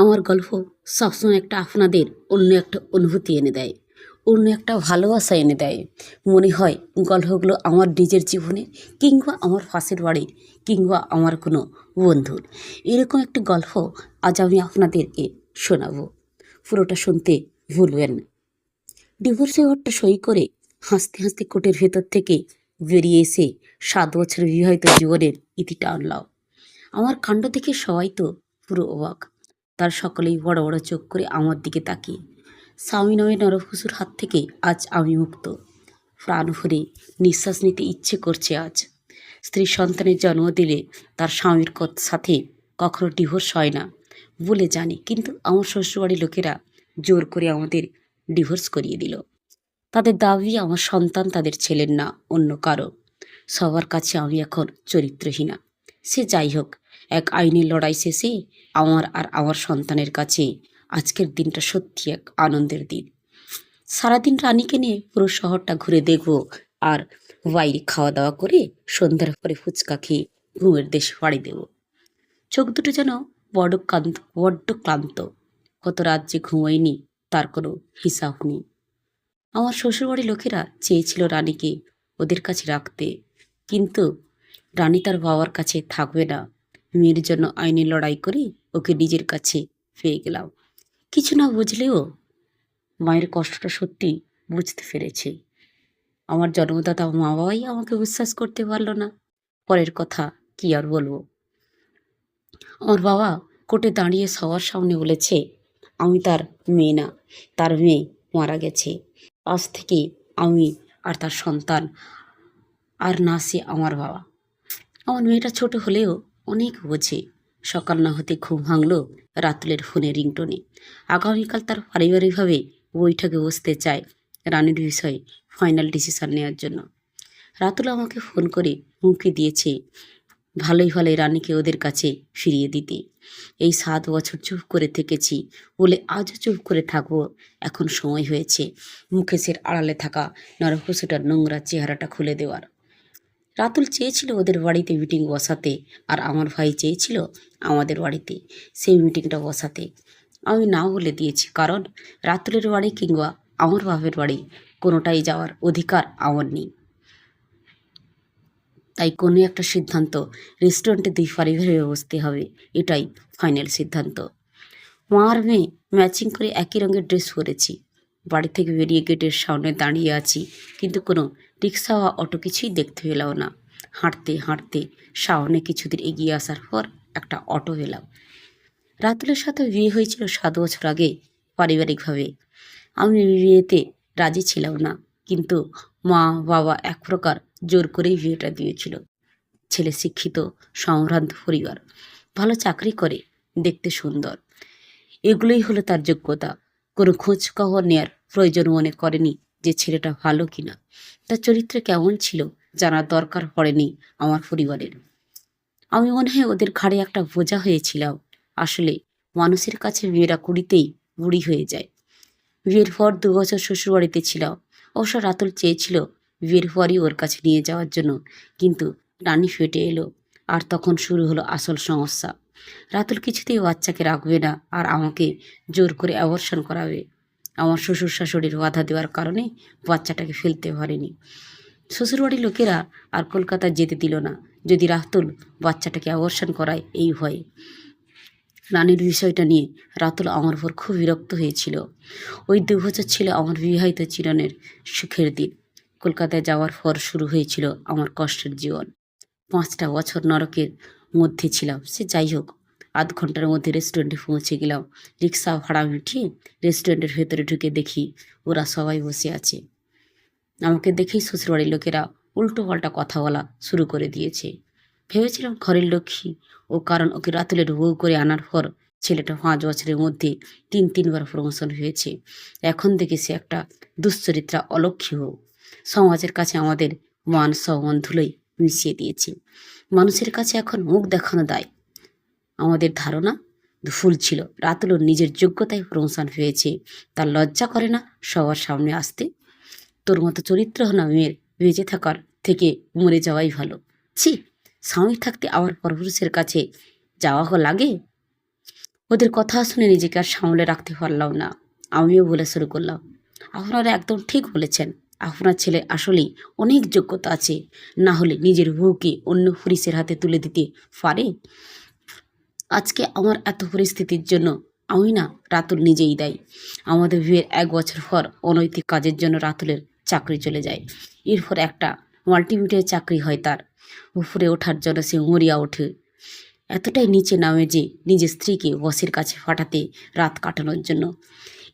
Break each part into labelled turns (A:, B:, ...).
A: আমার গল্প সবসময় একটা আপনাদের অন্য একটা অনুভূতি এনে দেয়, অন্য একটা ভালোবাসা এনে দেয়। মনে হয় গল্পগুলো আমার নিজের জীবনে কিংবা আমার পাশের বাড়ির কিংবা আমার কোনো বন্ধুর। এরকম একটি গল্প আজ আমি আপনাদেরকে শোনাবো। পুরোটা শুনতে ভুলবেন না। ডিভোর্স পেপারটা সই করে হাসতে হাসতে কোর্টের ভেতর থেকে বেরিয়ে এসে 7 বছরের বিবাহিত জীবনের ইতি টানলাম। আমার কাণ্ড দেখে সবাই তো পুরো অবাক। তার সকলেই বড় বড় চোখ করে আমার দিকে তাকিয়ে। স্বামী নামে নরপশুর হাত থেকে আজ আমি মুক্ত। প্রাণ ভরে নিঃশ্বাস নিতে ইচ্ছে করছে আজ। স্ত্রী সন্তানের জন্ম দিলে তার স্বামীর সাথে কখনো ডিভোর্স হয় না বলে জানি, কিন্তু আমার শ্বশুরবাড়ির লোকেরা জোর করে আমাদের ডিভোর্স করিয়ে দিল। তাদের দাবি আমার সন্তান তাদের ছেলের না, অন্য কারো। সবার কাছে আমি এখন চরিত্রহীনা। সে যাই হোক, এক আইনি লড়াই শেষে আমার আর আমার সন্তানের কাছে আজকের দিনটা সত্যি এক আনন্দের দিন। সারাদিন রানীকে নিয়ে পুরো শহরটা ঘুরে দেখব, আর বাইরে খাওয়া দাওয়া করে সন্ধ্যার পরে ফুচকা খেয়ে ঘুমের দেশে পাড়ি দেব। চোখ দুটো যেন বড্ড ক্লান্ত। কত রাত যে ঘুমাইনি তার কোনো হিসাব নেই। আমার শ্বশুরবাড়ির লোকেরা চেয়েছিল রানীকে ওদের কাছে রাখতে, কিন্তু রানী তার বাবার কাছে থাকবে না। মেয়ের জন্য আইনি লড়াই করে ওকে নিজের কাছে পেয়ে গেলাম। কিছু না বুঝলেও মায়ের কষ্টটা সত্যি বুঝতে পেরেছে। আমার জন্মদাতা মা বাবাই আমাকে বিশ্বাস করতে পারলো না। পরের কথা কি আর বলবো। আমার বাবা কোর্টে দাঁড়িয়ে সবার সামনে বলেছে আমি তার মেয়ে না, তার মেয়ে মারা গেছে। আজ থেকে আমি আর তার সন্তান আর না, সে আমার বাবা। আমার মেয়েটা ছোট হলেও অনেক বোঝে। সকাল না হতে ঘুম ভাঙল রাতুলের ফোনে রিংটোনে। আগামীকাল তার পারিবারিকভাবে বৈঠকে বসতে চায় রানীর বিষয়ে ফাইনাল ডিসিশন নেওয়ার জন্য। রাতুল আমাকে ফোন করে হুমকি দিয়েছে ভালোই ভালোই রানীকে ওদের কাছে ফিরিয়ে দিতে। এই 7 বছর চুপ করে থেকেছি বলে আজও চুপ করে থাকবো। এখন সময় হয়েছে মুখেশের আড়ালে থাকা নরপশুটার নোংরা চেহারাটা খুলে দেওয়ার। রাতুল চেয়েছিল ওদের বাড়িতে মিটিং বসাতে, আর আমার ভাই চেয়েছিল আমাদের বাড়িতে সেই মিটিংটা বসাতে। আমি না বলে দিয়েছি, কারণ রাতুলের বাড়ি কিংবা আমার বাপের বাড়ি কোনোটাই যাওয়ার অধিকার আমার নেই। তাই কোনো একটা সিদ্ধান্ত রেস্টুরেন্টে দুই পারিবারিকভাবে বসতে হবে, এটাই ফাইনাল সিদ্ধান্ত। মা আর মেয়ে ম্যাচিং করে একই রঙের ড্রেস পরেছি। বাড়ি থেকে বেরিয়ে গেটের সামনে দাঁড়িয়ে আছি, কিন্তু কোনো রিক্সা বা অটো কিছুই দেখতে পেলাম না। হাঁটতে হাঁটতে সামনে কিছুদিন এগিয়ে আসার পর একটা অটো পেলাম। রাতুলের সাথে বিয়ে হয়েছিল 7 বছর আগে পারিবারিকভাবে। আমি বিয়েতে রাজি ছিলাম না, কিন্তু মা বাবা এক প্রকার জোর করেই বিয়েটা দিয়েছিল। ছেলে শিক্ষিত, সম্ভ্রান্ত পরিবার, ভালো চাকরি করে, দেখতে সুন্দর, এগুলোই হলো তার যোগ্যতা। কোনো খোঁজ খবর নেয়ার প্রয়োজন মনে করেনি যে ছেলেটা ভালো কিনা, তার চরিত্র কেমন ছিল জানার দরকার পড়েনি আমার পরিবারের। আমি মনে হয় ওদের ঘাড়ে একটা বোঝা হয়েছিলাম। আসলে মানুষের কাছে মেয়েরা কুড়িতেই বুড়ি হয়ে যায়। বিয়ের পর 2 বছর শ্বশুরবাড়িতে ছিলাম। অবশ্য রাতুল চেয়েছিল বিয়ের পরই ওর কাছে নিয়ে যাওয়ার জন্য, কিন্তু রানী ফেটে এলো, আর তখন শুরু হলো আসল সমস্যা। রাতুল কিছুতেই বাচ্চাকে রাখবে না, আর আমাকে জোর করে অ্যাবর্শন করাবে। আমার শ্বশুর শাশুড়ির বাধা দেওয়ার কারণে বাচ্চাটাকে ফেলতে পারেনি। শ্বশুরবাড়ির লোকেরা আর কলকাতা যেতে দিল না, যদি রাতুল বাচ্চাটাকে অ্যাবর্শন করায় এই ভয়ে। রানীর বিষয়টা নিয়ে রাতুল আমার উপর খুব বিরক্ত হয়েছিল। ওই 2 বছর ছিল আমার বিবাহিত জীবনের সুখের দিন। কলকাতায় যাওয়ার পর শুরু হয়েছিল আমার কষ্টের জীবন। 5টা বছর নরকের মধ্যে ছিলাম। সে যাই হোক, আধ ঘন্টার মধ্যে রেস্টুরেন্টে পৌঁছে গেলাম। রিক্সা ভাড়া মিটিয়ে রেস্টুরেন্টের ভেতরে ঢুকে দেখি ওরা সবাই বসে আছে। আমাকে দেখেই শ্বশুরবাড়ির লোকেরা উল্টো পাল্টা কথা বলা শুরু করে দিয়েছে। ভেবেছিলাম ঘরের লক্ষ্মী ও, কারণ ওকে রাতুলের বউ করে আনার পর ছেলেটা 5 বছরের মধ্যে 3বার প্রমোশন হয়েছে। এখন দেখে সে একটা দুশ্চরিত্রা, অলক্ষ্মী হোক। সমাজের কাছে আমাদের মান সম্মান ধুলোই মিশিয়ে দিয়েছে। মানুষের কাছে এখন মুখ দেখানো দায়। আমাদের ধারণা ভুল ছিল। রাতুল নিজের যোগ্যতায় প্রমোশন হয়েছে, তার লজ্জা করে না সবার সামনে আসতে? তোর মতো চরিত্রহীন মেয়ের বেঁচে থাকার থেকে মরে যাওয়াই ভালো। ছি, স্বামী থাকতে আমার পরপুরুষের কাছে যাওয়া লাগে? ওদের কথা শুনে নিজেকে আর সামলে রাখতে পারলাম না। আমিও বলে শুরু করলাম, আপনারা একদম ঠিক বলেছেন। আপনার ছেলে আসলেই অনেক যোগ্যতা আছে, না হলে নিজের বউকে অন্য পুলিশের হাতে তুলে দিতে পারে? আজকে আমার এত পরিস্থিতির জন্য আমি না, রাতুল নিজেই দায়ী। আমাদের বিয়ের 1 বছর পর অনৈতিক কাজের জন্য রাতুলের চাকরি চলে যায়। এরপর একটা মাল্টিমিডিয়ার চাকরি হয় তার। উপরে ওঠার জন্য সে মরিয়া ওঠে, এতটাই নিচে নামে যে নিজের স্ত্রীকে বসের কাছে পাঠাতে রাত কাটানোর জন্য।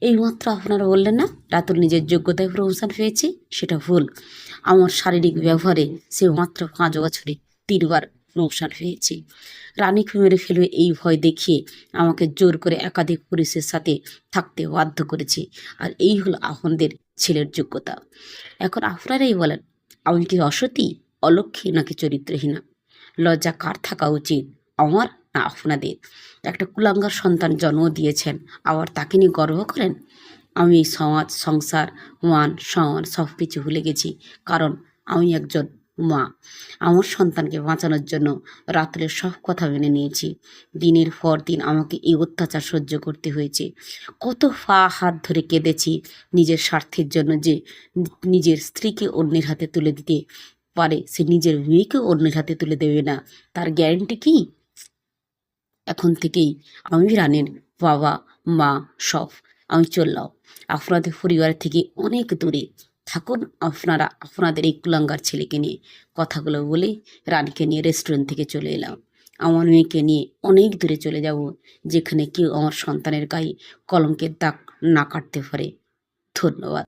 A: এইমাত্র আপনারা বললেন না রাতুল নিজের যোগ্যতায় প্রমোশন পেয়েছে? সেটা ভুল। আমার শারীরিক ব্যবহারে সে মাত্র 5 বছরে 3বার প্রমোশন পেয়েছে। রানীকে মেরে ফেলবে এই ভয় দেখিয়ে আমাকে জোর করে একাধিক পুলিশের সাথে থাকতে বাধ্য করেছে। আর এই হলো আপনাদের ছেলের যোগ্যতা। এখন আপনারাই বলেন, আমি কি অসতী, অলক্ষী নাকি চরিত্রহীনা? লজ্জা কার থাকা উচিত, আমার না আপনাদের? একটা কুলাঙ্গার সন্তান জন্ম দিয়েছেন, আবার তাকে নিয়ে গর্ব করেন? আমি এই সমাজ, সংসার, মান সম্মান সব কিছু ভুলে গেছি, কারণ আমি একজন মা। আমার সন্তানকে বাঁচানোর জন্য রাতুলের সব কথা মেনে নিয়েছি। দিনের পর দিন আমাকে এই অত্যাচার সহ্য করতে হয়েছে। কত পা হাত ধরে কেঁদেছি নিজের স্বার্থের জন্য, যে নিজের স্ত্রীকে অন্যের হাতে তুলে দিতে পারে, সে নিজের মেয়েকেও অন্যের হাতে তুলে দেবে না, তার গ্যারেন্টি কি? এখন থেকেই আমি রানীর বাবা, মা সব। আমি চললাম আপনাদের পরিবার থেকে অনেক দূরে। থাকুন আপনারা আপনাদের এই কুলাঙ্গার ছেলেকে নিয়ে। কথাগুলো বলে রানীকে নিয়ে রেস্টুরেন্ট থেকে চলে এলাম। আমার মেয়েকে নিয়ে অনেক দূরে চলে যাব, যেখানে কেউ আমার সন্তানের গায়ে কলঙ্কের দাগ না কাটতে পারে। ধন্যবাদ।